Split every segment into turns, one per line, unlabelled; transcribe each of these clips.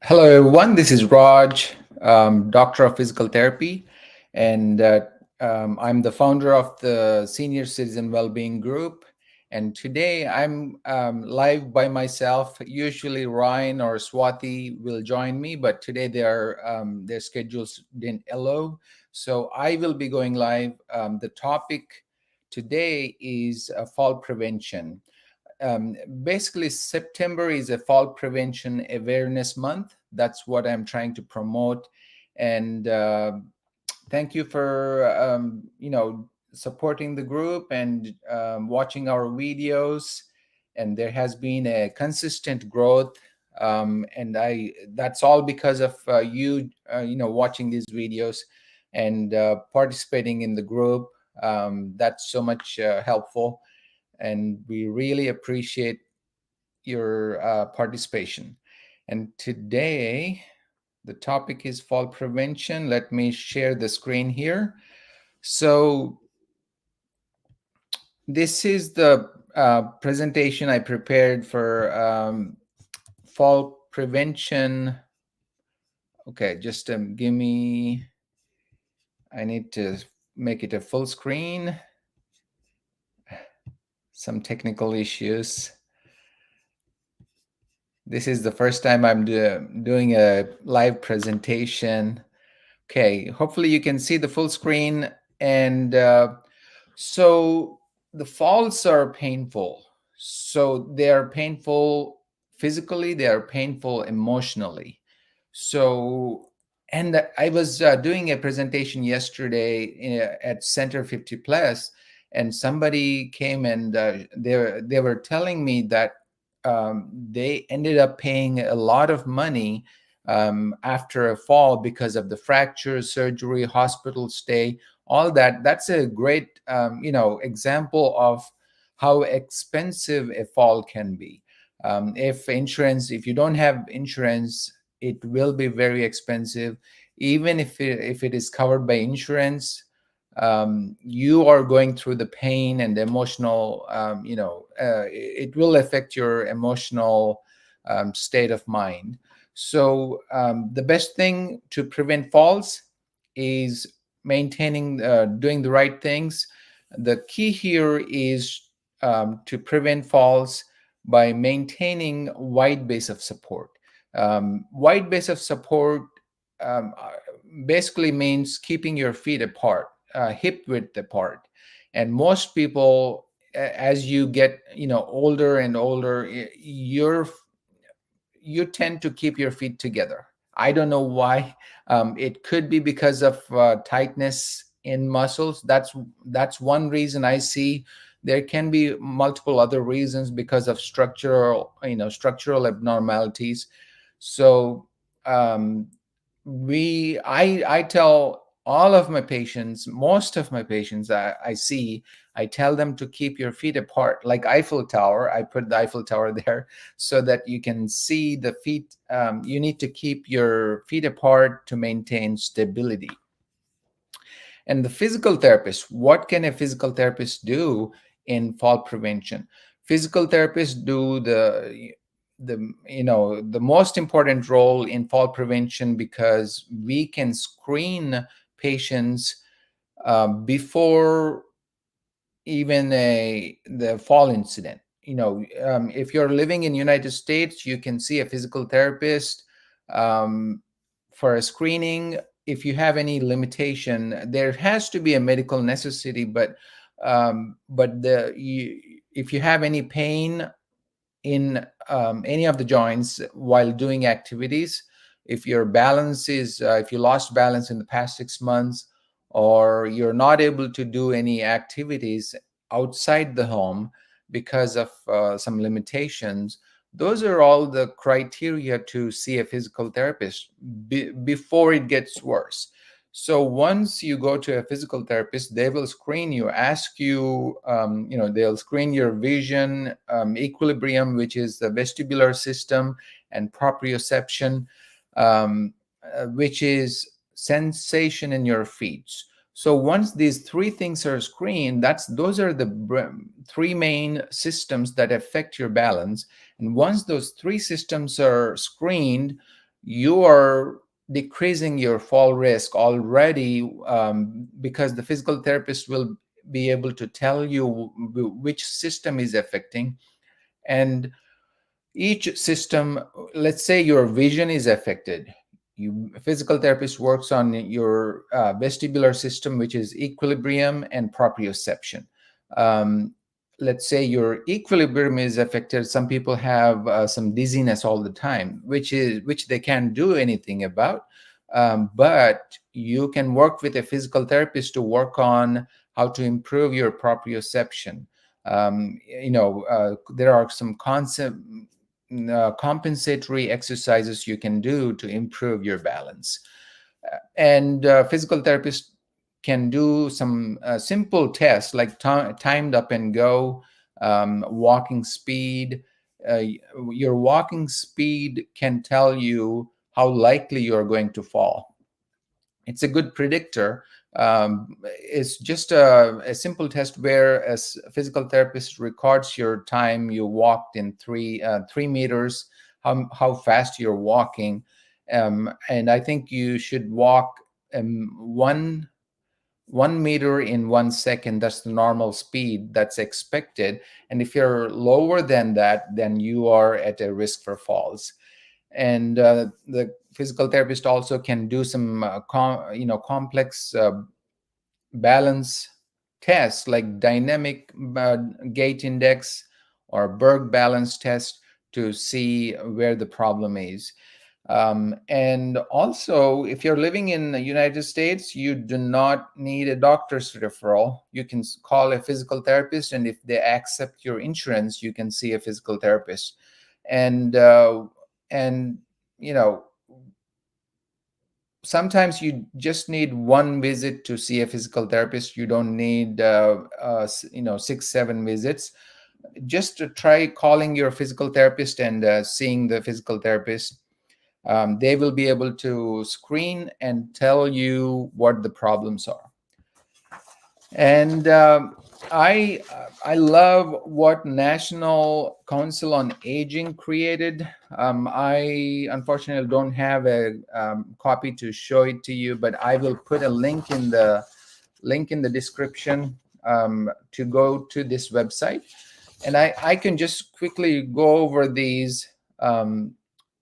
Hello, everyone. This is Raj, Doctor of Physical Therapy, and I'm the founder of the Senior Citizen Wellbeing Group. And today I'm live by myself. Usually Ryan or Swati will join me, but today their schedules didn't allow. So I will be going live. The topic today is fall prevention. Basically, September is a fall prevention awareness month. That's what I'm trying to promote. And thank you for supporting the group and watching our videos. And there has been a consistent growth. And I that's all because of you watching these videos and participating in the group. That's so much helpful, and we really appreciate your participation. And today, the topic is fall prevention. Let me share the screen here. So, this is the presentation I prepared for fall prevention. Okay, just give me, I need to make it a full screen. Some technical issues. This is the first time I'm doing a live presentation. Okay, hopefully you can see the full screen. And so the falls are painful. So they are painful physically, they are painful emotionally. So, and I was doing a presentation yesterday at Center 50 Plus, and somebody came and they were telling me that they ended up paying a lot of money after a fall because of the fracture, surgery, hospital stay, all that. That's a great, example of how expensive a fall can be. If you don't have insurance, it will be very expensive. Even if it is covered by insurance, you are going through the pain and emotional, it will affect your emotional state of mind. So the best thing to prevent falls is doing the right things. The key here is to prevent falls by maintaining wide base of support. Wide base of support um, uh, basically means keeping your feet apart, hip width apart. And most people, as you get older and older, you tend to keep your feet together. I don't know why. It could be because of tightness in muscles. That's one reason I see. There can be multiple other reasons because of structural abnormalities. So um, I tell all of my patients, most of my patients I see, I tell them to keep your feet apart, like Eiffel Tower. I put the Eiffel Tower there so that you can see the feet. You need to keep your feet apart to maintain stability. And the physical therapist, what can a physical therapist do in fall prevention? Physical therapists do the most important role in fall prevention because we can screen patients before even the fall incident. If you're living in United States, you can see a physical therapist um, for a screening. If you have any limitation, there has to be a medical necessity, if you have any pain in any of the joints while doing activities, if if you lost balance in the past 6 months, or you're not able to do any activities outside the home because of some limitations, those are all the criteria to see a physical therapist before it gets worse. So once you go to a physical therapist, they will screen you, ask you, they'll screen your vision, equilibrium, which is the vestibular system, and proprioception, which is sensation in your feet. So once these three things are screened, those are the three main systems that affect your balance. And once those three systems are screened, you are decreasing your fall risk already, because the physical therapist will be able to tell you which system is affecting. And each system, let's say your vision is affected, physical therapist works on your vestibular system, which is equilibrium and proprioception. um, let's say your equilibrium is affected. Some people have some dizziness all the time, which they can't do anything about. But you can work with a physical therapist to work on how to improve your proprioception. There are some compensatory exercises you can do to improve your balance. And physical therapists can do some simple tests like timed up and go, walking speed. Uh, your walking speed can tell you how likely you are going to fall. It's a good predictor. It's just a simple test where physical therapist records your time you walked in 3 meters, how fast you're walking. And I think you should walk one meter in 1 second. That's the normal speed that's expected. And if you're lower than that, then you are at a risk for falls. And the physical therapist also can do some complex balance tests like dynamic gait index or Berg balance test to see where the problem is. And also, if you're living in the United States, you do not need a doctor's referral. You can call a physical therapist, and if they accept your insurance, you can see a physical therapist. And you know sometimes you just need one visit to see a physical therapist. You don't need 6-7 visits. Just to try calling your physical therapist and seeing the physical therapist. They will be able to screen and tell you what the problems are. And I love what National Council on Aging created. I unfortunately don't have a copy to show it to you, but I will put a link in the description to go to this website, and I can just quickly go over these.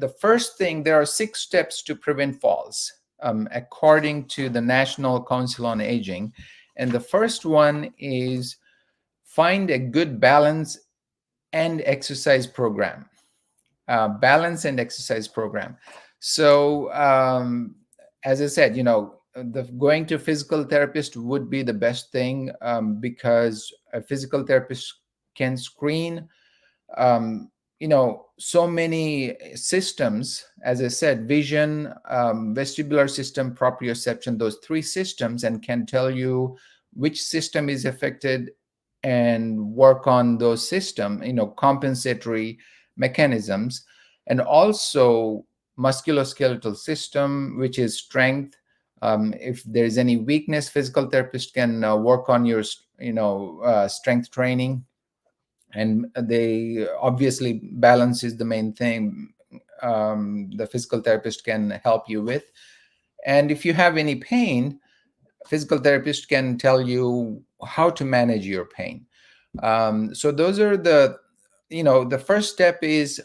The first thing, there are 6 steps to prevent falls, according to the National Council on Aging. And the first one is find a good balance and exercise program. Balance and exercise program. So, as I said, going to physical therapist would be the best thing, because a physical therapist can screen so many systems. As I said, vision, vestibular system, proprioception, those 3 systems, and can tell you which system is affected and work on those system, compensatory mechanisms. And also musculoskeletal system, which is strength. If there's any weakness, physical therapist can work on your strength training. And they obviously, balance is the main thing the physical therapist can help you with. And if you have any pain, physical therapist can tell you how to manage your pain. So those are the first step is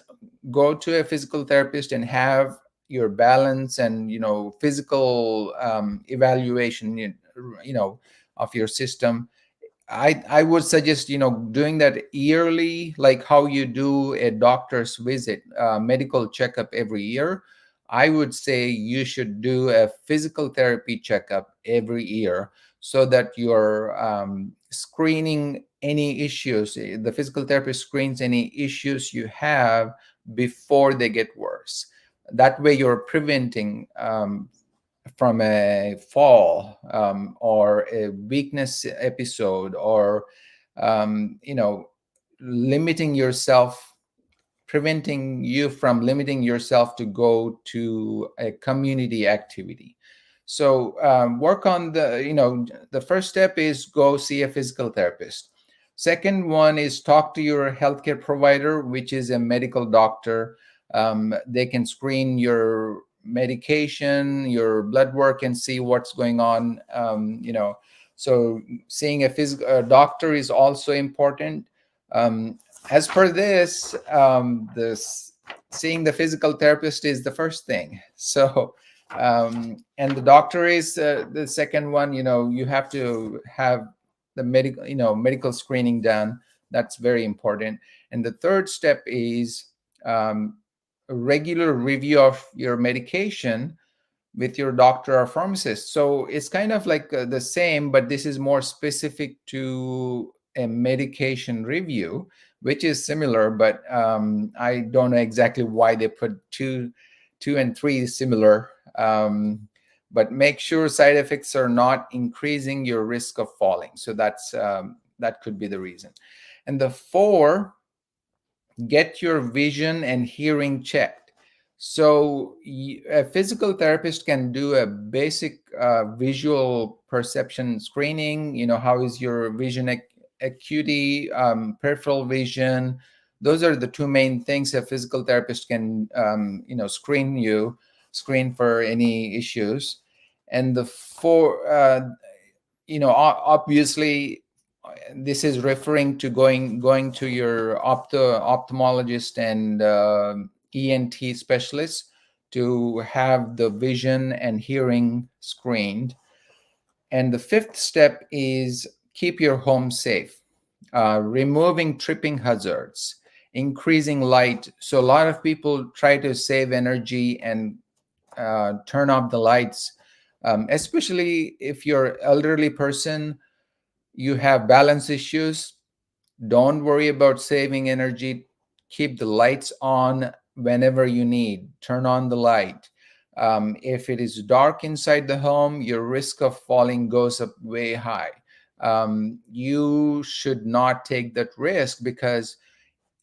go to a physical therapist and have your balance and physical evaluation of your system. I would suggest doing that yearly, like how you do a doctor's visit, medical checkup every year. I would say you should do a physical therapy checkup every year, so that you're screening any issues. The physical therapist screens any issues you have before they get worse. That way you're preventing from a fall, or a weakness episode, or limiting yourself, preventing you from limiting yourself to go to a community activity. So work on the first step is go see a physical therapist. Second one is talk to your healthcare provider, which is a medical doctor. They can screen your medication, your blood work, and see what's going on. So seeing a doctor is also important. As per this, seeing the physical therapist is the first thing. So and the doctor is the second one. You have to have the medical screening done. That's very important. And the third step is a regular review of your medication with your doctor or pharmacist. So it's kind of like the same, but this is more specific to a medication review, which is similar, but I don't know exactly why they put two and three similar. But make sure side effects are not increasing your risk of falling. So that could be the reason. And the four, get your vision and hearing checked. So a physical therapist can do a basic visual perception screening. How is your vision acuity, peripheral vision? Those are the two main things a physical therapist can, screen for any issues. And the four, obviously, this is referring to going to your ophthalmologist and ENT specialist to have the vision and hearing screened. And the fifth step is keep your home safe, removing tripping hazards, increasing light. So a lot of people try to save energy and turn off the lights, especially if you're elderly person, you have balance issues. Don't worry about saving energy. Keep the lights on whenever you need. Turn on the light. If it is dark inside the home, your risk of falling goes up way high. You should not take that risk, because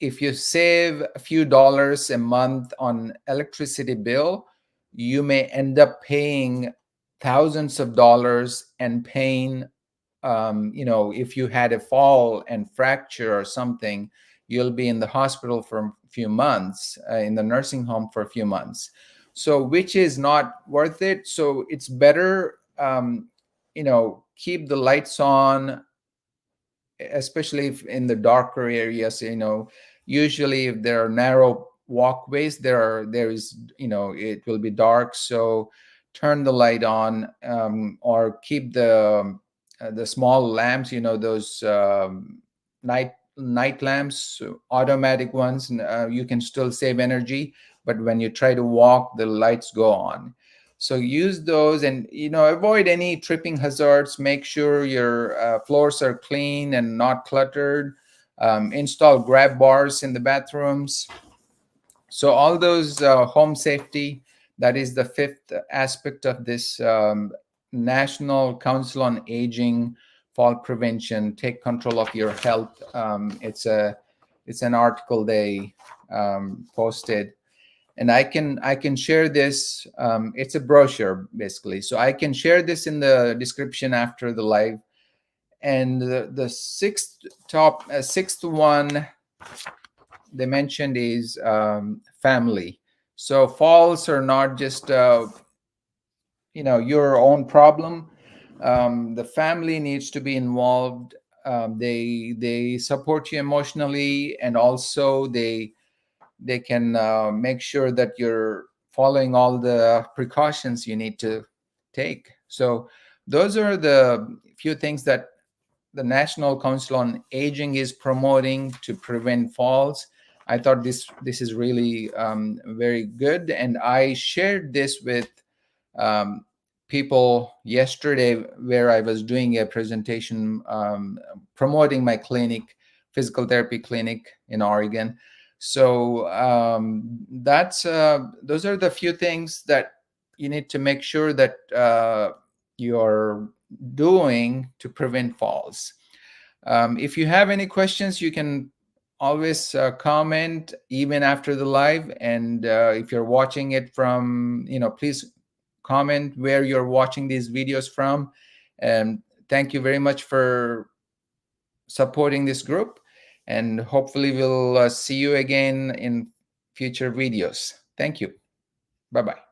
if you save a few dollars a month on electricity bill, you may end up paying thousands of dollars and paying, if you had a fall and fracture or something, you'll be in the hospital for a few months, in the nursing home for a few months. So which is not worth it. So it's better, keep the lights on, especially if in the darker areas. Usually if there are narrow walkways, there is, it will be dark. So turn the light on, or keep the small lamps, those night lamps, automatic ones. You can still save energy, but when you try to walk, the lights go on. So use those, and avoid any tripping hazards. Make sure your floors are clean and not cluttered. Install grab bars in the bathrooms. So all those home safety, that is the fifth aspect of this National Council on Aging Fall Prevention. Take control of your health. It's an article they posted, and I can share this. It's a brochure basically, so I can share this in the description after the live. And the sixth one they mentioned is family. So falls are not just your own problem. The family needs to be involved. They support you emotionally, and also they can make sure that you're following all the precautions you need to take. So those are the few things that the National Council on Aging is promoting to prevent falls. I thought this is really very good, and I shared this with people yesterday, where I was doing a presentation promoting my clinic, physical therapy clinic in Oregon. So those are the few things that you need to make sure that you're doing to prevent falls. If you have any questions, you can always comment even after the live. And if you're watching it from, please comment where you're watching these videos from. And thank you very much for supporting this group. And hopefully we'll see you again in future videos. Thank you. Bye-bye.